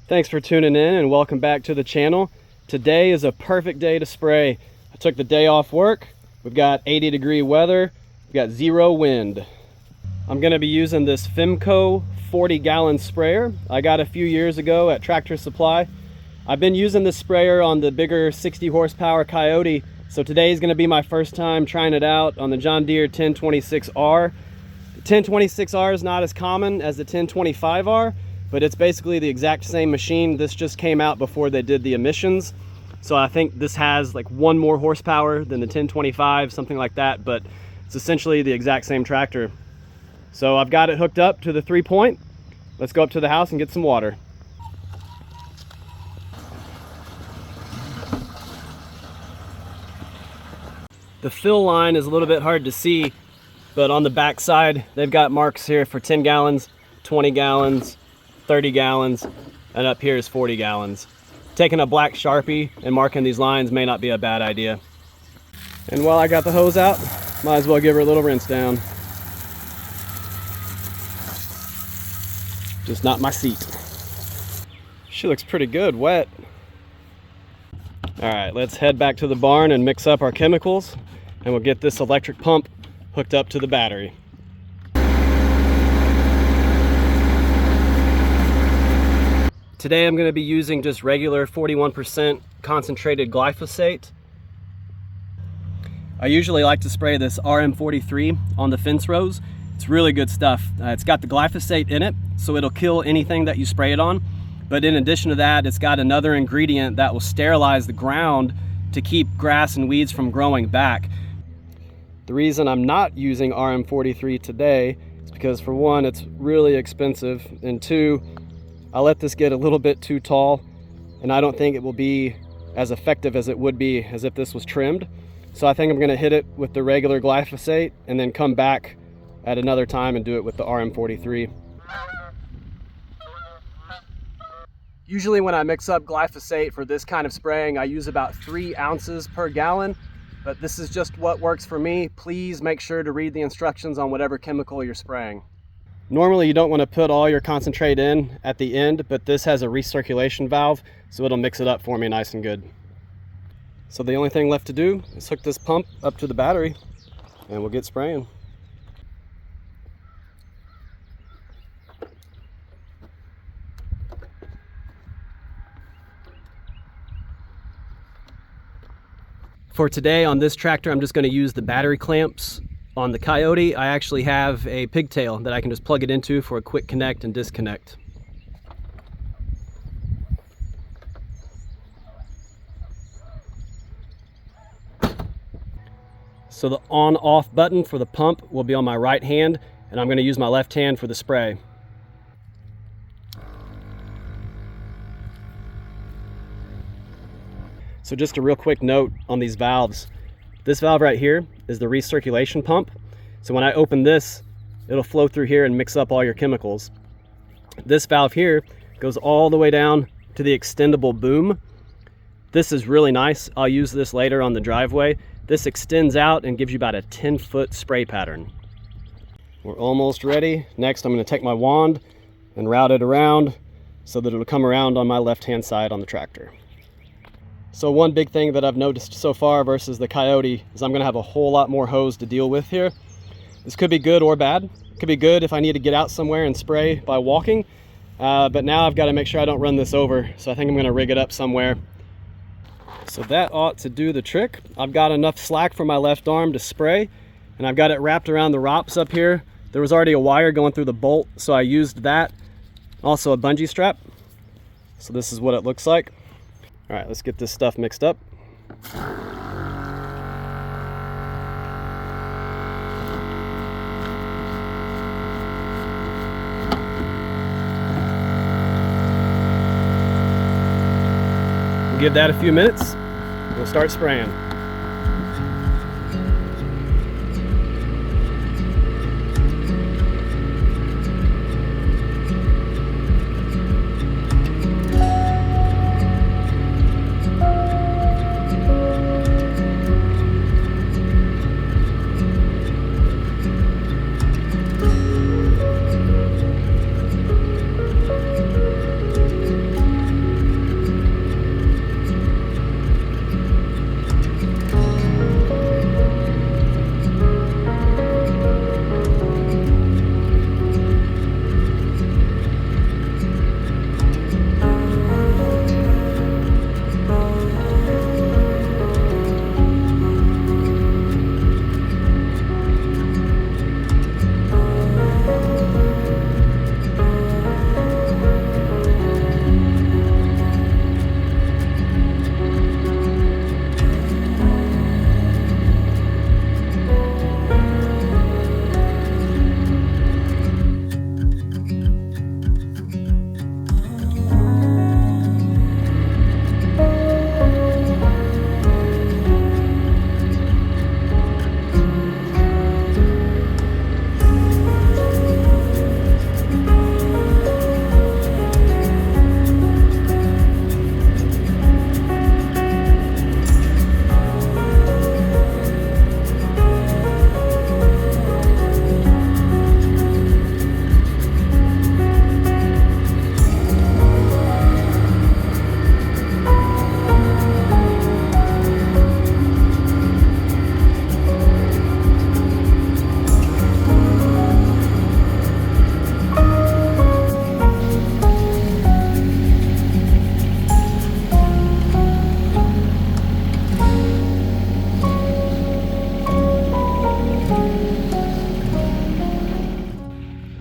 Thanks for tuning in and welcome back to the channel. Today is a perfect day to spray. I took the day off work. We've got 80-degree weather. We've got 0 wind. I'm going to be using this Fimco 40-gallon sprayer I got a few years ago at Tractor Supply. I've been using this sprayer on the bigger 60 horsepower Coyote, so today is going to be my first time trying it out on the John Deere 1026R. The 1026R is not as common as the 1025R, but it's basically the exact same machine. This just came out before they did the emissions. So I think this has like 1 more horsepower than the 1025, something like that, but it's essentially the exact same tractor. So I've got it hooked up to the 3-point. Let's go up to the house and get some water. The fill line is a little bit hard to see, but on the back side, they've got marks here for 10 gallons, 20 gallons, 30 gallons, and up here is 40 gallons. Taking a black Sharpie and marking these lines may not be a bad idea. And while I got the hose out, might as well give her a little rinse down. Just not my seat. She looks pretty good, wet. All right, let's head back to the barn and mix up our chemicals, and we'll get this electric pump hooked up to the battery. Today I'm going to be using just regular 41% concentrated glyphosate. I usually like to spray this RM43 on the fence rows. It's really good stuff. It's got the glyphosate in it, so it'll kill anything that you spray it on. But in addition to that, it's got another ingredient that will sterilize the ground to keep grass and weeds from growing back. The reason I'm not using RM43 today is because, for one, it's really expensive, and two, I let this get a little bit too tall, and I don't think it will be as effective as it would be as if this was trimmed. So I think I'm going to hit it with the regular glyphosate and then come back at another time and do it with the RM43. Usually when I mix up glyphosate for this kind of spraying, I use about 3 ounces per gallon, but this is just what works for me. Please make sure to read the instructions on whatever chemical you're spraying. Normally you don't want to put all your concentrate in at the end, but this has a recirculation valve, so it'll mix it up for me nice and good. So the only thing left to do is hook this pump up to the battery and we'll get spraying. For today on this tractor, I'm just going to use the battery clamps. On the Coyote, I actually have a pigtail that I can just plug it into for a quick connect and disconnect. So the on-off button for the pump will be on my right hand, and I'm going to use my left hand for the spray. So just a real quick note on these valves. This valve right here is the recirculation pump. So when I open this, it'll flow through here and mix up all your chemicals. This valve here goes all the way down to the extendable boom. This is really nice. I'll use this later on the driveway. This extends out and gives you about a 10-foot spray pattern. We're almost ready. Next, I'm going to take my wand and route it around so that it'll come around on my left-hand side on the tractor. So one big thing that I've noticed so far versus the Coyote is I'm going to have a whole lot more hose to deal with here. This could be good or bad. It could be good if I need to get out somewhere and spray by walking, but now I've got to make sure I don't run this over, so I think I'm going to rig it up somewhere. So that ought to do the trick. I've got enough slack for my left arm to spray, and I've got it wrapped around the ROPS up here. There was already a wire going through the bolt, so I used that. Also a bungee strap. So this is what it looks like. All right, let's get this stuff mixed up. We'll give that a few minutes. We'll start spraying.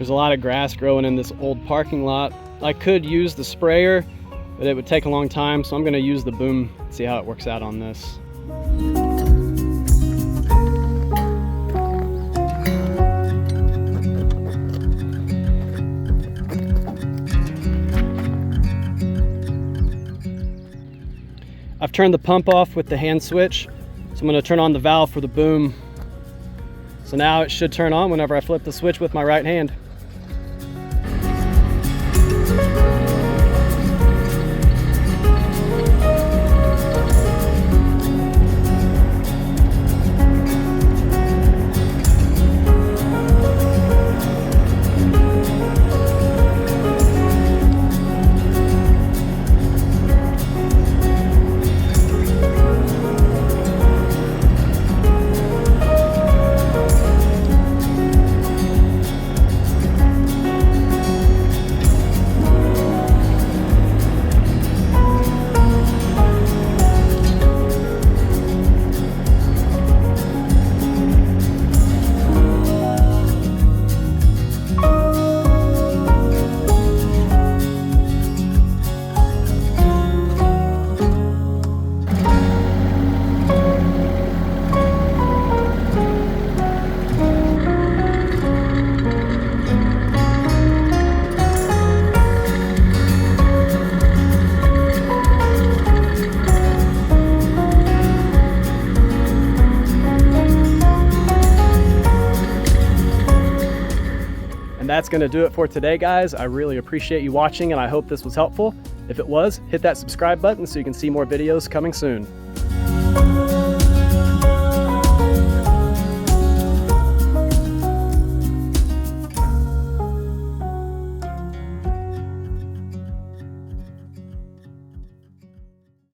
There's a lot of grass growing in this old parking lot. I could use the sprayer, but it would take a long time, so I'm going to use the boom, see how it works out on this. I've turned the pump off with the hand switch, so I'm going to turn on the valve for the boom. So now it should turn on whenever I flip the switch with my right hand. And that's going to do it for today, guys. I really appreciate you watching, and I hope this was helpful. If it was, hit that subscribe button so you can see more videos coming soon.